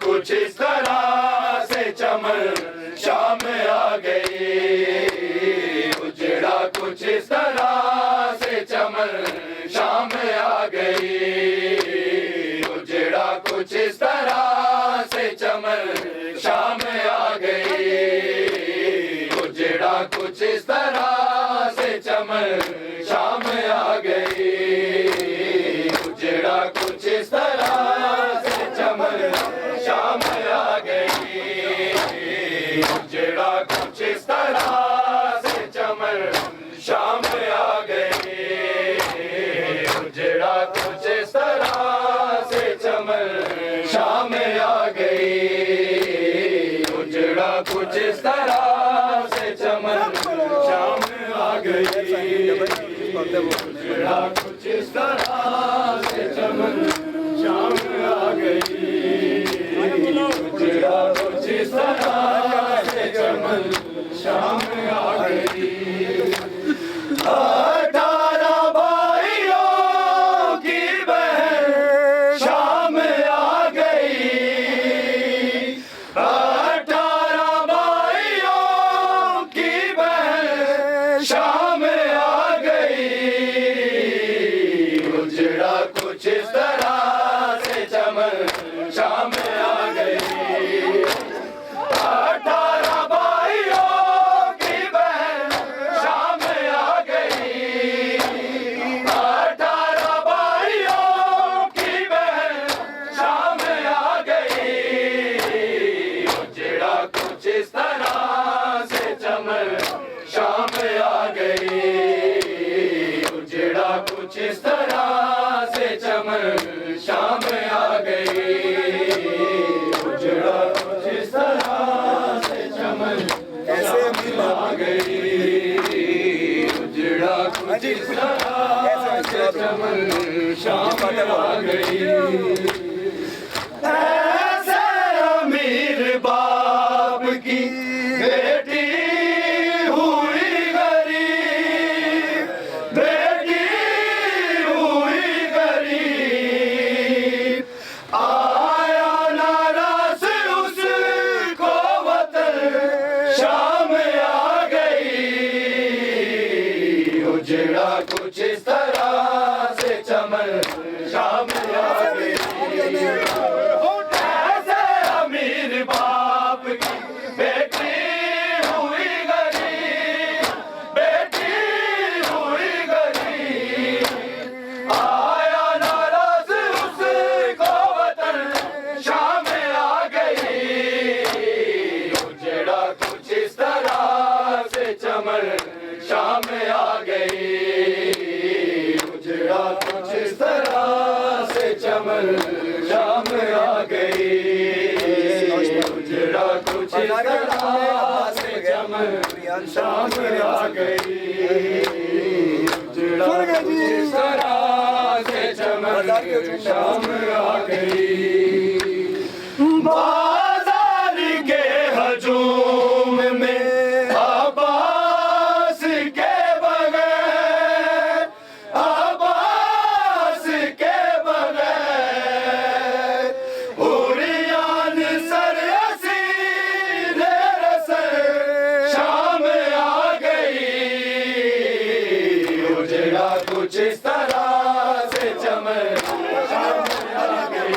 कुछ इस तरह से चमन शाम आ गई, उजड़ा कुछ इस तरह से चमन शाम आ गई, उजड़ा कुछ इस तरह से चमन शाम आ गई, उजड़ा कुछ इस तरह से चमन शाम आ गई, उजड़ा कुछ इस तरह से चमन शाम आ गई, उजड़ा कुछ इस तरह से चमन शाम आ गई, उजड़ा कुछ इस तरह से चमन शाम आ गई, उजड़ा कुछ इस तरह से चमन शाम आ गई, उजड़ा कुछ इस तरह से चमन शाम आ गई, उजड़ा कुछ इस तरह से चमन शाम आ गई। 18 भाइयों की बहन शाम आ गई, 18 भाइयों की बहन शाम आ गई, उजड़ा कुछ इस तरह से चमन शाम आ गई, 18 भाइयों की बहन शाम आ गई, 18 भाइयों की बहन शाम आ गई, उजड़ा कुछ इस तरह से चमन शाम आ गई, उजड़ा कुछ इस तरह से चमन शाम आ गई, उजड़ा कुछ इस तरह से चमन शाम आ गई, उजड़ा कुछ इस तरह से चमन शाम आ गई। ऐसे अमीर बाप की बेटी हुई गरीब, बेटी हुई गरीब, आया नाराज उसको वतन शाम आ गई, उजड़ा कुछ इस तरह से चमन शाम आ गई। ऐसे अमीर बाप की बेटी हुई गरीब, बेटी हुई गरीब, आया नाराज उसको वतन शाम आ गई, उजड़ा कुछ इस तरह से चमन शाम आ गई, उजड़ा कुछ इस तरह से चमन शाम आ गई, उजड़ा कुछ इस तरह से चमन शाम आ गई, उजड़ा कुछ इस तरह से चमन शाम आ गई। बाजार के हजूम में अब्बास के बगैर, अब्बास के बगैर, हुरियान सर असीर रसर शाम आ गई, उजड़ा कुछ इस तरह से चमन शाम आ गई।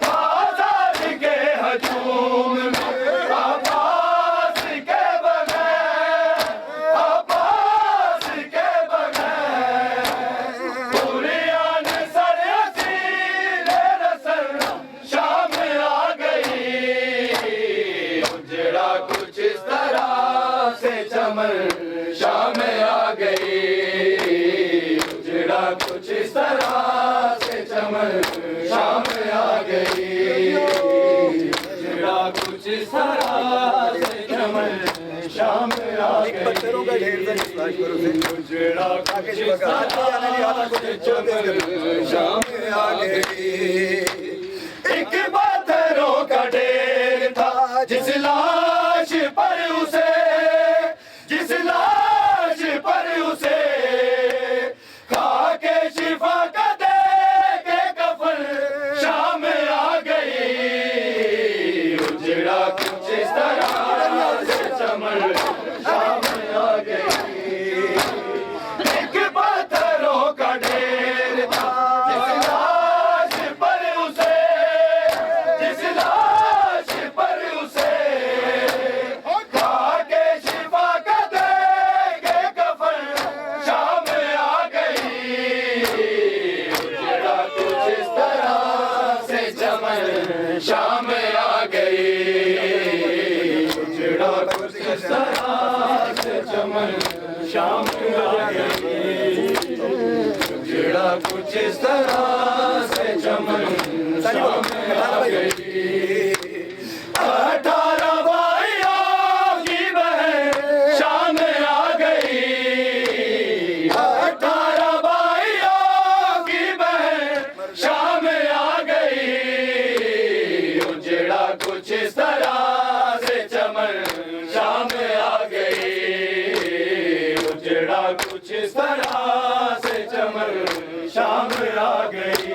बाजार के हजूम में अब्बास के बगैर, अब्बास के बगैर, हुरियान सर असीर रसर शाम आ गई, उजड़ा कुछ इस तरह से चमन शाम आ गई, उजड़ा कुछ इस तरह से चमन शाम आ गई, उजड़ा कुछ इस तरह से चमन शाम आ गई, पत्थरों का ढेर था निकाश करो से उजड़ा कुछ इस तरह से चमन शाम आ गई। एक पत्थरों का ढेर था जिस लाश पर उसे, जिस लाश पर उसे खा के शिफा का दे के कफन शाम आ गई, चमन शाम आ गई उजड़ा कुछ इस तरह से चमन शाम आ गई उजड़ा कुछ इस तरह से चमन शाम आ गई 18 भाइयों की बहन शाम आ गई 18 भाइयों की बहन शाम आ गई उजड़ा कुछ इस तरह से चमन शाम आ गई उजड़ा कुछ इस तरह से चमन शाम आ गई